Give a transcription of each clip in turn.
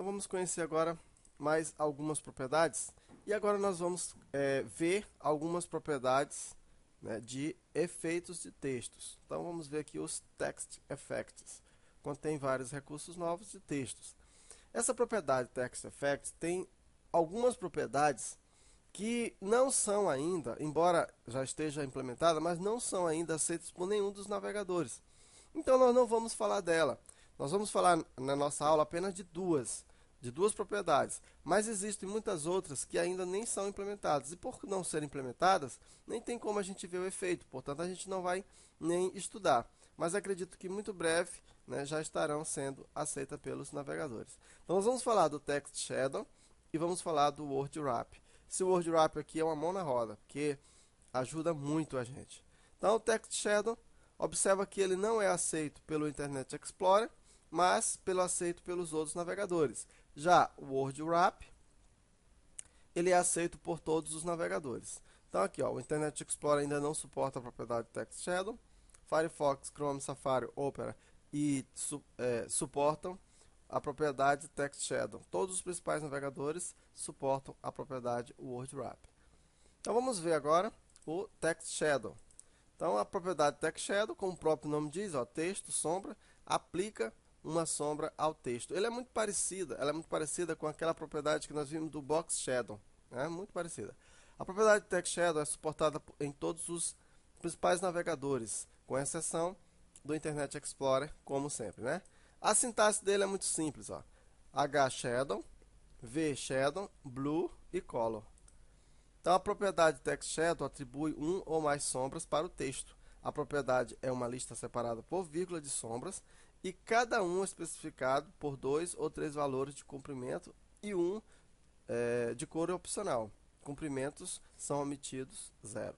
Então vamos conhecer agora mais algumas propriedades. E agora nós vamos ver algumas propriedades, né, de efeitos de textos. Então vamos ver aqui os Text Effects. Contém vários recursos novos de textos. Essa propriedade Text Effects tem algumas propriedades que não são ainda, embora já esteja implementada, mas não são ainda aceitas por nenhum dos navegadores. Então nós não vamos falar dela. Nós vamos falar na nossa aula apenas de duas propriedades, mas existem muitas outras que ainda nem são implementadas. E por não serem implementadas, nem tem como a gente ver o efeito, portanto a gente não vai nem estudar. Mas acredito que muito breve, né, já estarão sendo aceitas pelos navegadores. Então nós vamos falar do Text Shadow e vamos falar do Word Wrap. Esse Word Wrap aqui é uma mão na roda, porque ajuda muito a gente. Então o Text Shadow, observa que ele não é aceito pelo Internet Explorer, mas aceito pelos outros navegadores. Já o Word Wrap, ele é aceito por todos os navegadores. Então aqui, ó, o Internet Explorer ainda não suporta a propriedade Text Shadow, Firefox, Chrome, Safari, Opera e suportam a propriedade Text Shadow. Todos os principais navegadores suportam a propriedade Word Wrap. Então vamos ver agora o Text Shadow. Então a propriedade Text Shadow, como o próprio nome diz, ó, texto, sombra, aplica uma sombra ao texto. Ela é muito parecida com aquela propriedade que nós vimos do Box Shadow, né? Muito parecida. A propriedade Text Shadow é suportada em todos os principais navegadores, com exceção do Internet Explorer, como sempre, né? A sintaxe dele é muito simples, ó. H Shadow, V Shadow, Blue e Color. Então, a propriedade Text Shadow atribui um ou mais sombras para o texto. A propriedade é uma lista separada por vírgula de sombras e cada um é especificado por 2 ou 3 valores de comprimento e um de cor opcional. Comprimentos são omitidos 0.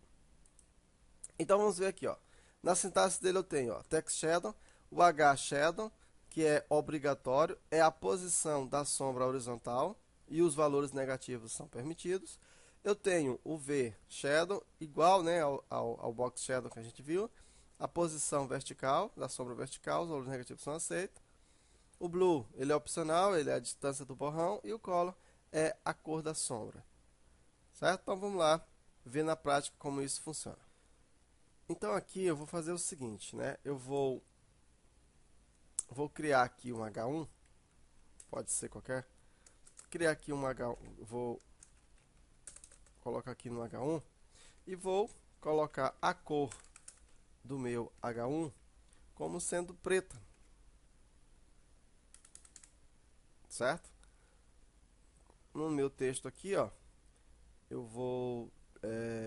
Então, vamos ver aqui, ó. Na sintaxe dele eu tenho, ó, Text Shadow, o H Shadow, que é obrigatório, é a posição da sombra horizontal e os valores negativos são permitidos. Eu tenho o V Shadow, igual, né, ao Box Shadow que a gente viu. A posição vertical, da sombra vertical, os valores negativos são aceitos. O Blue, ele é opcional, ele é a distância do borrão. E o Color é a cor da sombra. Certo? Então vamos lá ver na prática como isso funciona. Então aqui eu vou fazer o seguinte, né? Eu vou criar aqui um H1, pode ser qualquer. Criar aqui um H1, vou colocar aqui no H1 e vou colocar a cor do meu H1 como sendo preta, certo? No meu texto aqui, ó, eu vou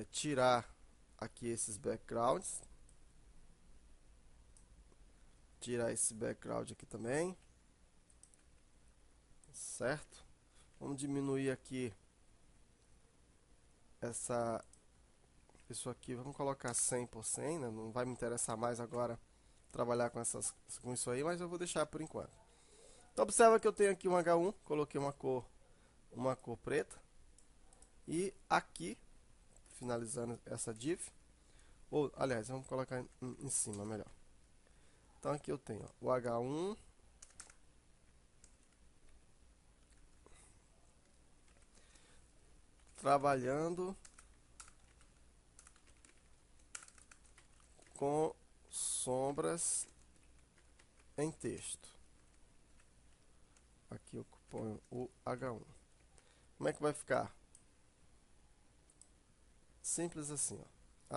tirar aqui esses backgrounds, tirar esse background aqui também, certo? Vamos diminuir aqui isso aqui, vamos colocar 100 por 100, né? Não vai me interessar mais agora trabalhar com isso aí, mas eu vou deixar por enquanto. Então observa que eu tenho aqui um H1, coloquei uma cor preta, e aqui, finalizando essa div, ou aliás, vamos colocar em cima melhor. Então aqui eu tenho, ó, o H1, trabalhando com sombras em texto. Aqui eu ponho o H1. Como é que vai ficar? Simples assim, ó.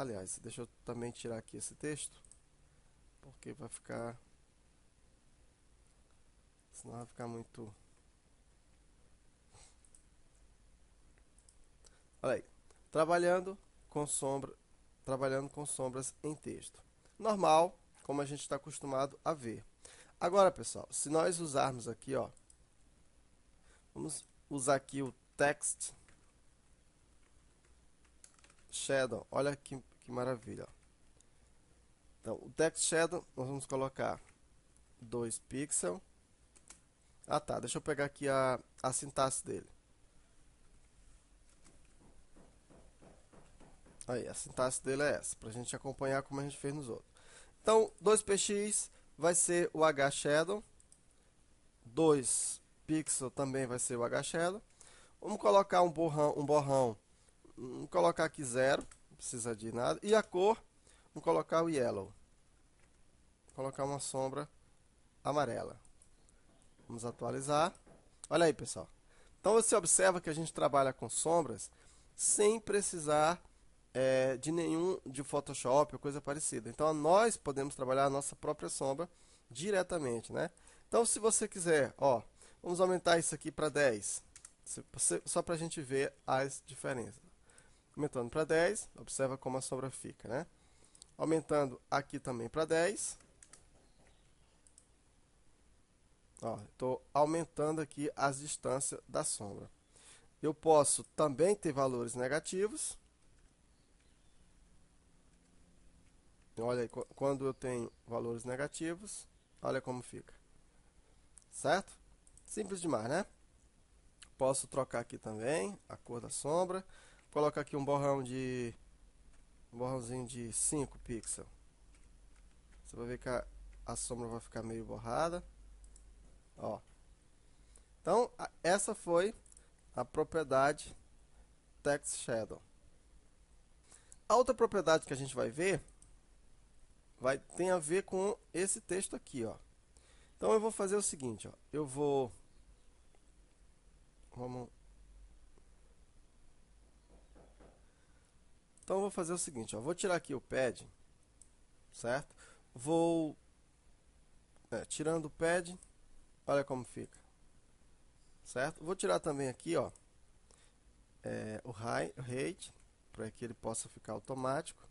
Aliás, deixa eu também tirar aqui esse texto, porque vai ficar, senão vai ficar muito. Olha aí, trabalhando com sombras em texto. Normal, como a gente está acostumado a ver. Agora, pessoal, se nós usarmos aqui, ó, vamos usar aqui o Text Shadow. Olha que maravilha. Então, o Text Shadow, nós vamos colocar 2 pixels. Ah, tá. Deixa eu pegar aqui a sintaxe dele. Aí, a sintaxe dele é essa, para a gente acompanhar como a gente fez nos outros. Então, 2px vai ser o H Shadow, 2 pixel também vai ser o H-Shadow. Vamos colocar um borrão, vamos colocar aqui 0, não precisa de nada. E a cor, vamos colocar o Yellow. Vou colocar uma sombra amarela. Vamos atualizar. Olha aí, pessoal. Então você observa que a gente trabalha com sombras sem precisar de Photoshop ou coisa parecida. Então nós podemos trabalhar a nossa própria sombra diretamente, né? Então se você quiser, ó, vamos aumentar isso aqui para 10, só para a gente ver as diferenças. Aumentando para 10, observa como a sombra fica, né? Aumentando aqui também para 10. Estou aumentando aqui as distâncias da sombra. Eu posso também ter valores negativos. Olha aí, quando eu tenho valores negativos, olha como fica. Certo? Simples demais, né? Posso trocar aqui também a cor da sombra. Colocar aqui um borrãozinho de 5 pixels. Você vai ver que a sombra vai ficar meio borrada. Ó. Então, essa foi a propriedade Text Shadow. A outra propriedade que a gente vai ver tem a ver com esse texto aqui, ó. Então eu vou fazer o seguinte, ó. Então eu vou fazer o seguinte, ó. Vou tirar aqui o pad, certo? Tirando o pad, olha como fica, certo? Vou tirar também aqui, ó, o height, para que ele possa ficar automático.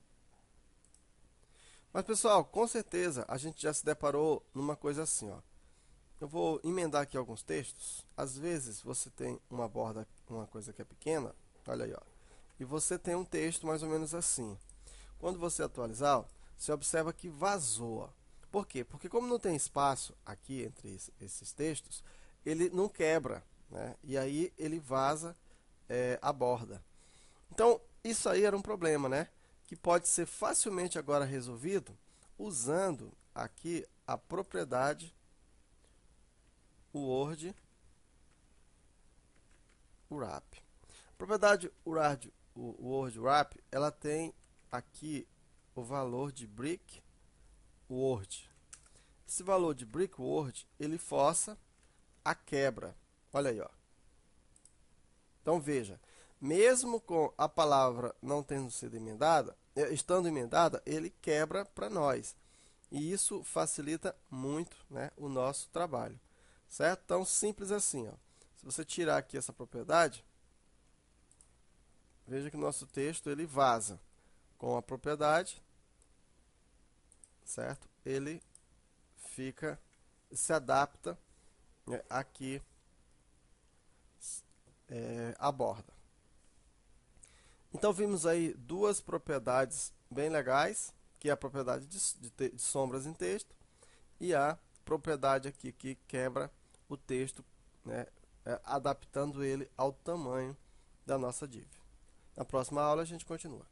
Mas pessoal, com certeza a gente já se deparou numa coisa assim, ó. Eu vou emendar aqui alguns textos. Às vezes você tem uma borda, uma coisa que é pequena, olha aí, ó, e você tem um texto mais ou menos assim. Quando você atualizar, ó, você observa que vazou. Ó. Por quê? Porque como não tem espaço aqui entre esses textos, ele não quebra, né? E aí ele vaza a borda. Então, isso aí era um problema, né? Que pode ser facilmente agora resolvido usando aqui a propriedade Word Wrap. A propriedade Word Wrap, ela tem aqui o valor de Brick Word. Esse valor de Brick Word, ele força a quebra. Olha aí, ó. Então veja, mesmo com a palavra não tendo sido emendada, estando emendada, ele quebra para nós. E isso facilita muito, né, o nosso trabalho. Certo? Então, simples assim. Ó. Se você tirar aqui essa propriedade, veja que o nosso texto ele vaza. Com a propriedade, certo? Ele se adapta, né, aqui à borda. Então, vimos aí duas propriedades bem legais, que é a propriedade de sombras em texto e a propriedade aqui que quebra o texto, né, adaptando ele ao tamanho da nossa div. Na próxima aula a gente continua.